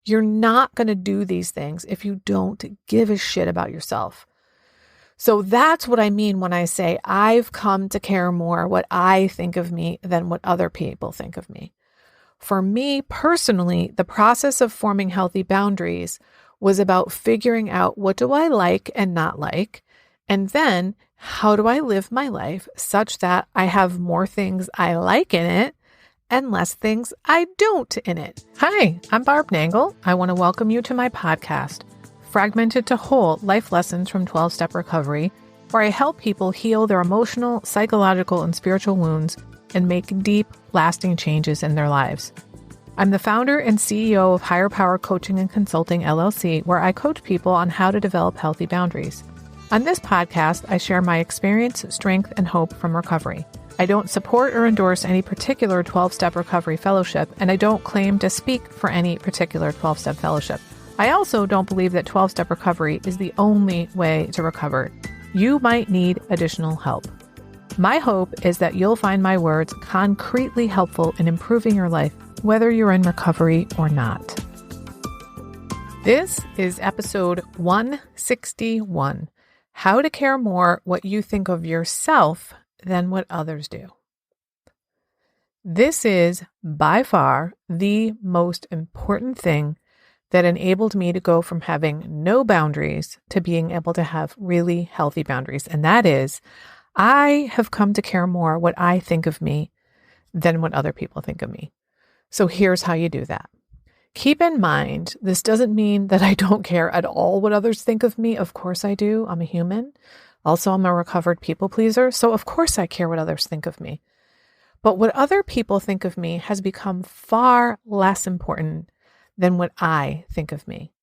You're not going to do these things if you don't give a shit about yourself. So that's what I mean when I say I've come to care more what I think of me than what other people think of me. For me personally, the process of forming healthy boundaries was about figuring out what do I like and not like, and then how do I live my life such that I have more things I like in it and less things I don't in it. Hi, I'm Barb Nangle. I want to welcome you to my podcast, Fragmented to Whole Life Lessons from 12-Step Recovery, where I help people heal their emotional, psychological, and spiritual wounds and make deep, lasting changes in their lives. I'm the founder and CEO of Higher Power Coaching and Consulting, LLC, where I coach people on how to develop healthy boundaries. On this podcast, I share my experience, strength, and hope from recovery. I don't support or endorse any particular 12-step recovery fellowship, and I don't claim to speak for any particular 12-step fellowship. I also don't believe that 12-step recovery is the only way to recover. You might need additional help. My hope is that you'll find my words concretely helpful in improving your life, whether you're in recovery or not. This is episode 161, How to Care More What You Think of Yourself Than What Others Do. This is by far the most important thing that enabled me to go from having no boundaries to being able to have really healthy boundaries. And that is, I have come to care more what I think of me than what other people think of me. So here's how you do that. Keep in mind, this doesn't mean that I don't care at all what others think of me. Of course I do. I'm a human. Also, I'm a recovered people pleaser. So of course I care what others think of me. But what other people think of me has become far less important than what I think of me.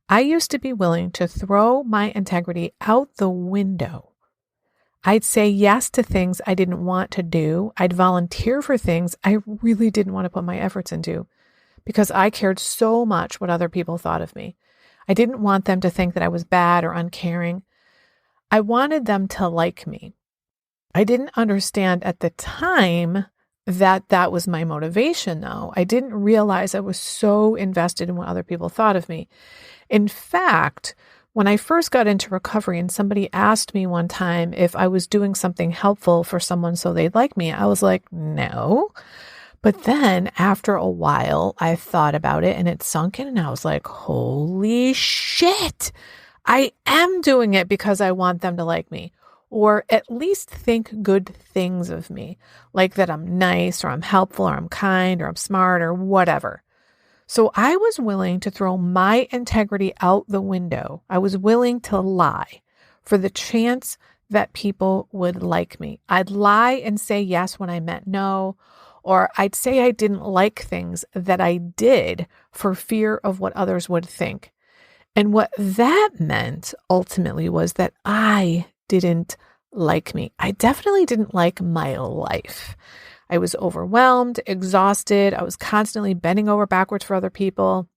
I used to be willing to throw my integrity out the window. I'd say yes to things I didn't want to do. I'd volunteer for things I really didn't want to put my efforts into because I cared so much what other people thought of me. I didn't want them to think that I was bad or uncaring. I wanted them to like me. I didn't understand at the time that that was my motivation, though. I didn't realize I was so invested in what other people thought of me. In fact, when I first got into recovery and somebody asked me one time if I was doing something helpful for someone so they'd like me, I was like, no. But then after a while, I thought about it and it sunk in and I was like, holy shit, I am doing it because I want them to like me. Or at least think good things of me, like that I'm nice or I'm helpful or I'm kind or I'm smart or whatever. So I was willing to throw my integrity out the window. I was willing to lie for the chance that people would like me. I'd lie and say yes when I meant no, or I'd say I didn't like things that I did for fear of what others would think. And what that meant ultimately was that I didn't like me. I definitely didn't like my life. I was overwhelmed, exhausted. I was constantly bending over backwards for other people.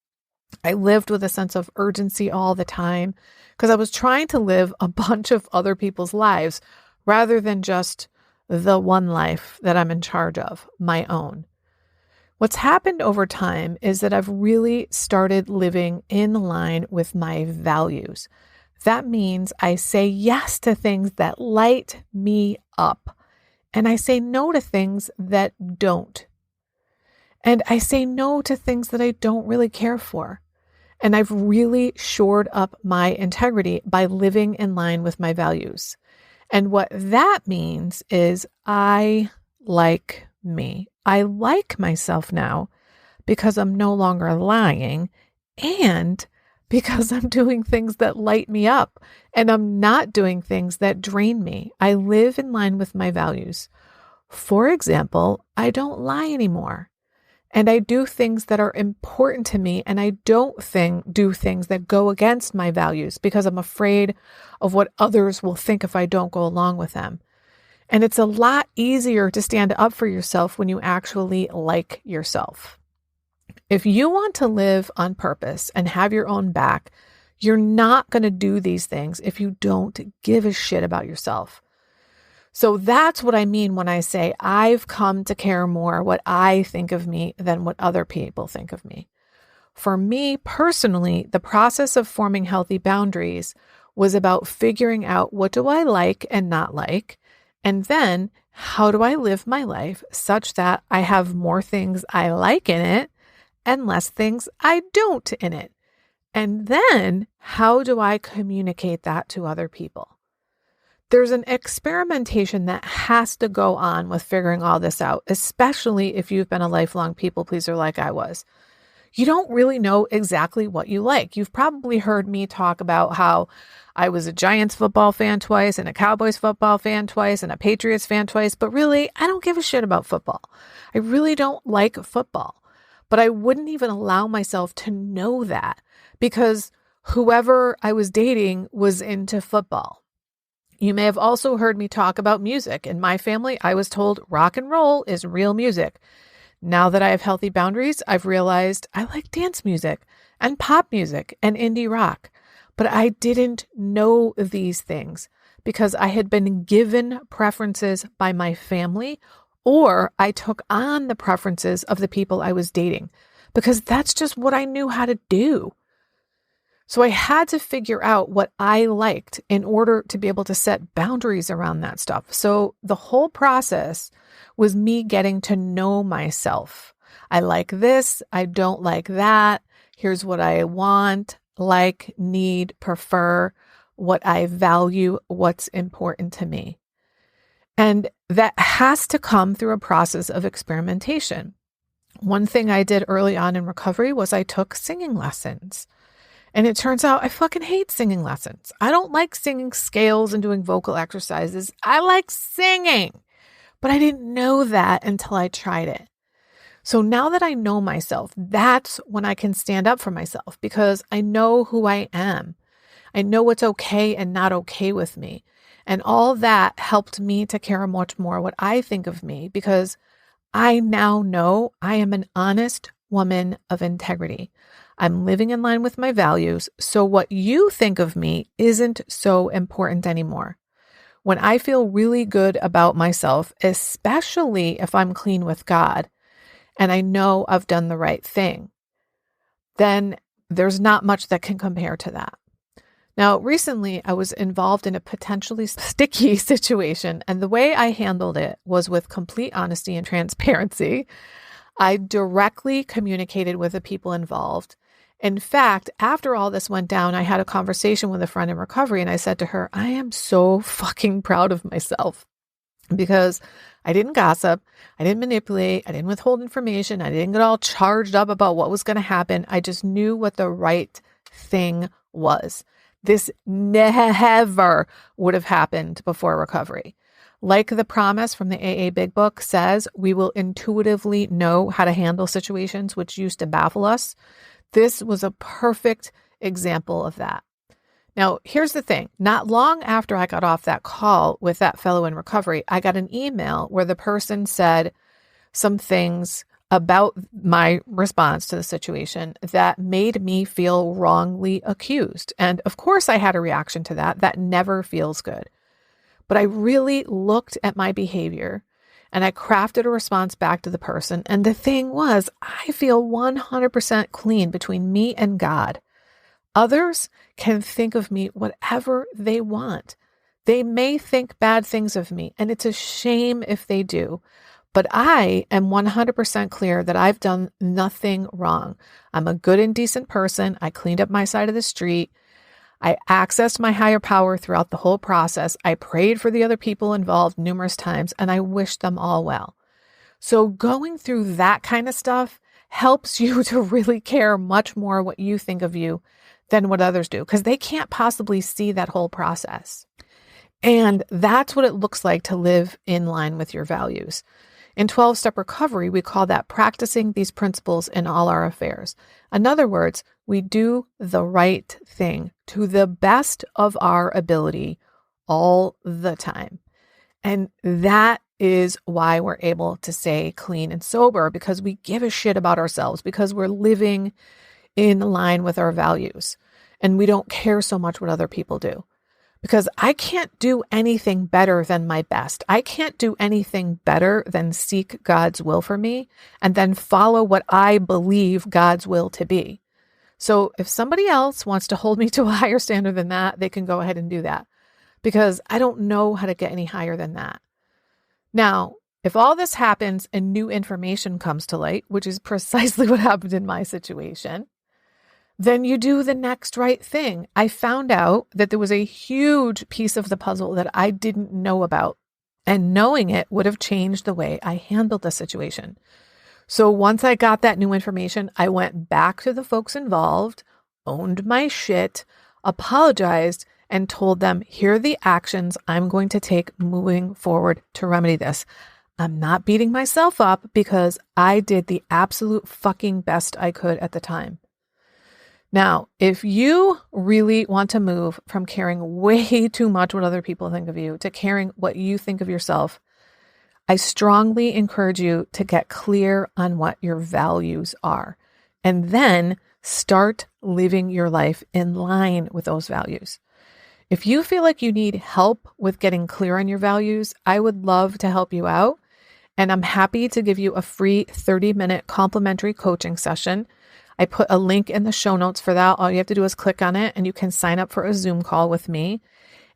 I lived with a sense of urgency all the time because I was trying to live a bunch of other people's lives rather than just the one life that I'm in charge of, my own. What's happened over time is that I've really started living in line with my values. That means I say yes to things that light me up, and I say no to things that don't. And I say no to things that I don't really care for. And I've really shored up my integrity by living in line with my values. And what that means is I like me. I like myself now because I'm no longer lying and because I'm doing things that light me up and I'm not doing things that drain me. I live in line with my values. For example, I don't lie anymore. And I do things that are important to me and I don't do things that go against my values because I'm afraid of what others will think if I don't go along with them. And it's a lot easier to stand up for yourself when you actually like yourself. If you want to live on purpose and have your own back, you're not going to do these things if you don't give a shit about yourself. So that's what I mean when I say I've come to care more what I think of me than what other people think of me. For me personally, the process of forming healthy boundaries was about figuring out what do I like and not like, and then how do I live my life such that I have more things I like in it and less things I don't in it. And then how do I communicate that to other people? There's an experimentation that has to go on with figuring all this out, especially if you've been a lifelong people pleaser like I was. You don't really know exactly what you like. You've probably heard me talk about how I was a Giants football fan twice and a Cowboys football fan twice and a Patriots fan twice, but really, I don't give a shit about football. I really don't like football, but I wouldn't even allow myself to know that because whoever I was dating was into football. You may have also heard me talk about music. In my family, I was told rock and roll is real music. Now that I have healthy boundaries, I've realized I like dance music and pop music and indie rock. But I didn't know these things because I had been given preferences by my family, or I took on the preferences of the people I was dating because that's just what I knew how to do. So I had to figure out what I liked in order to be able to set boundaries around that stuff. So the whole process was me getting to know myself. I like this. I don't like that. Here's what I want, like, need, prefer, what I value, what's important to me. And that has to come through a process of experimentation. One thing I did early on in recovery was I took singing lessons. And it turns out I fucking hate singing lessons. I don't like singing scales and doing vocal exercises. I like singing. But I didn't know that until I tried it. So now that I know myself, that's when I can stand up for myself because I know who I am. I know what's okay and not okay with me. And all that helped me to care much more what I think of me because I now know I am an honest woman of integrity. I'm living in line with my values, so what you think of me isn't so important anymore. When I feel really good about myself, especially if I'm clean with God, and I know I've done the right thing, then there's not much that can compare to that. Now, recently, I was involved in a potentially sticky situation, and the way I handled it was with complete honesty and transparency. I directly communicated with the people involved. In fact, after all this went down, I had a conversation with a friend in recovery, and I said to her, I am so fucking proud of myself because I didn't gossip, I didn't manipulate, I didn't withhold information, I didn't get all charged up about what was going to happen. I just knew what the right thing was. This never would have happened before recovery. Like the promise from the AA Big Book says, we will intuitively know how to handle situations which used to baffle us. This was a perfect example of that. Now, here's the thing. Not long after I got off that call with that fellow in recovery, I got an email where the person said some things about my response to the situation that made me feel wrongly accused. And of course, I had a reaction to that. That never feels good. But I really looked at my behavior and I crafted a response back to the person. And the thing was, I feel 100% clean between me and God. Others can think of me whatever they want. They may think bad things of me, and it's a shame if they do. But I am 100% clear that I've done nothing wrong. I'm a good and decent person. I cleaned up my side of the street. I accessed my higher power throughout the whole process. I prayed for the other people involved numerous times, and I wished them all well. So going through that kind of stuff helps you to really care much more what you think of you than what others do, because they can't possibly see that whole process. And that's what it looks like to live in line with your values. In 12-step recovery, we call that practicing these principles in all our affairs. In other words, we do the right thing to the best of our ability all the time. And that is why we're able to stay clean and sober, because we give a shit about ourselves, because we're living in line with our values and we don't care so much what other people do. Because I can't do anything better than my best. I can't do anything better than seek God's will for me and then follow what I believe God's will to be. So if somebody else wants to hold me to a higher standard than that, they can go ahead and do that, because I don't know how to get any higher than that. Now, if all this happens and new information comes to light, which is precisely what happened in my situation, then you do the next right thing. I found out that there was a huge piece of the puzzle that I didn't know about, and knowing it would have changed the way I handled the situation. So once I got that new information, I went back to the folks involved, owned my shit, apologized, and told them, here are the actions I'm going to take moving forward to remedy this. I'm not beating myself up because I did the absolute fucking best I could at the time. Now, if you really want to move from caring way too much what other people think of you to caring what you think of yourself, I strongly encourage you to get clear on what your values are, and then start living your life in line with those values. If you feel like you need help with getting clear on your values, I would love to help you out. And I'm happy to give you a free 30-minute complimentary coaching session. I put a link in the show notes for that. All you have to do is click on it and you can sign up for a Zoom call with me.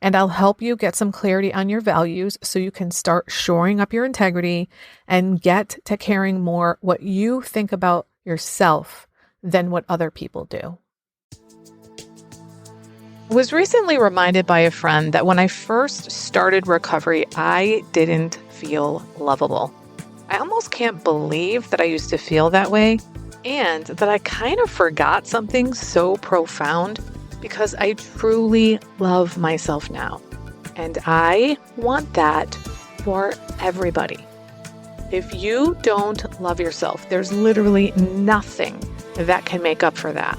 And I'll help you get some clarity on your values so you can start shoring up your integrity and get to caring more what you think about yourself than what other people do. I was recently reminded by a friend that when I first started recovery, I didn't feel lovable. I almost can't believe that I used to feel that way, and that I kind of forgot something so profound, because I truly love myself now. And I want that for everybody. If you don't love yourself, there's literally nothing that can make up for that.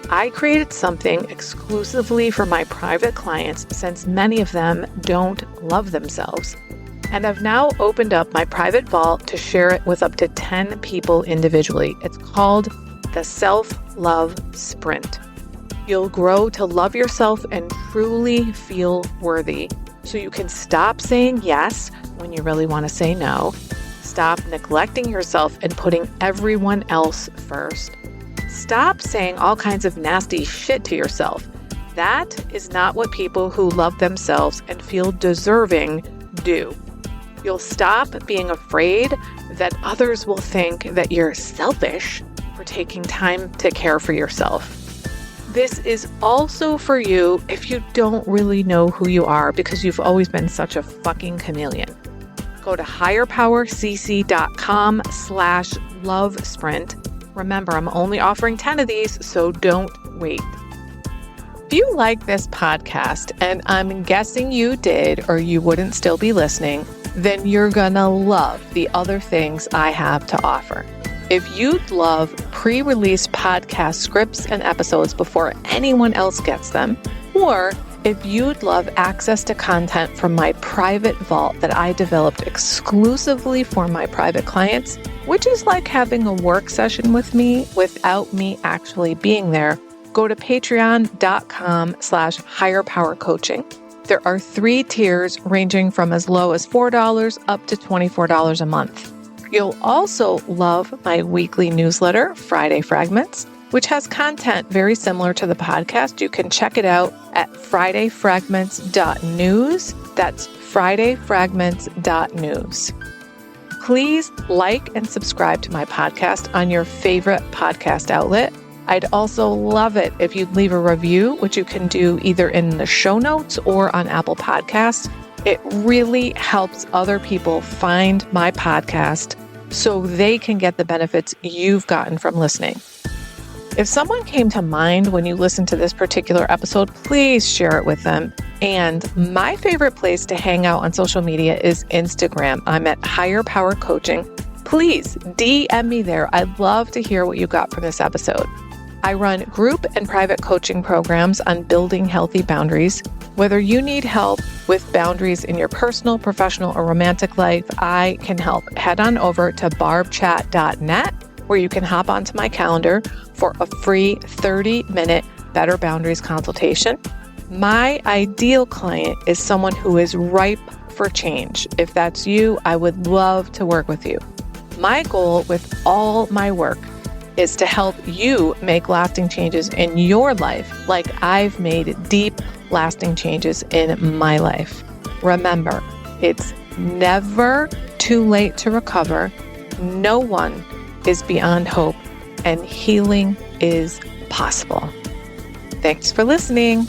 I created something exclusively for my private clients, since many of them don't love themselves. And I've now opened up my private vault to share it with up to 10 people individually. It's called the Self-Love Sprint. You'll grow to love yourself and truly feel worthy, so you can stop saying yes when you really want to say no, stop neglecting yourself and putting everyone else first. Stop saying all kinds of nasty shit to yourself. That is not what people who love themselves and feel deserving do. You'll stop being afraid that others will think that you're selfish for taking time to care for yourself. This is also for you if you don't really know who you are because you've always been such a fucking chameleon. Go to higherpowercc.com/love sprint. Remember, I'm only offering 10 of these, so don't wait. If you like this podcast, and I'm guessing you did or you wouldn't still be listening, then you're gonna love the other things I have to offer. If you'd love pre-release podcast scripts and episodes before anyone else gets them, or if you'd love access to content from my private vault that I developed exclusively for my private clients, which is like having a work session with me without me actually being there, go to patreon.com/higherpowercoaching. There are 3 tiers ranging from as low as $4 up to $24 a month. You'll also love my weekly newsletter, Friday Fragments, which has content very similar to the podcast. You can check it out at fridayfragments.news. That's fridayfragments.news. Please like and subscribe to my podcast on your favorite podcast outlet. I'd also love it if you'd leave a review, which you can do either in the show notes or on Apple Podcasts. It really helps other people find my podcast so they can get the benefits you've gotten from listening. If someone came to mind when you listen to this particular episode, please share it with them. And my favorite place to hang out on social media is Instagram. I'm at Higher Power Coaching. Please DM me there. I'd love to hear what you got from this episode. I run group and private coaching programs on building healthy boundaries. Whether you need help with boundaries in your personal, professional, or romantic life, I can help. Head on over to barbchat.net, where you can hop onto my calendar for a free 30-minute Better Boundaries consultation. My ideal client is someone who is ripe for change. If that's you, I would love to work with you. My goal with all my work is to help you make lasting changes in your life, like I've made deep, lasting changes in my life. Remember, it's never too late to recover. No one is beyond hope, and healing is possible. Thanks for listening.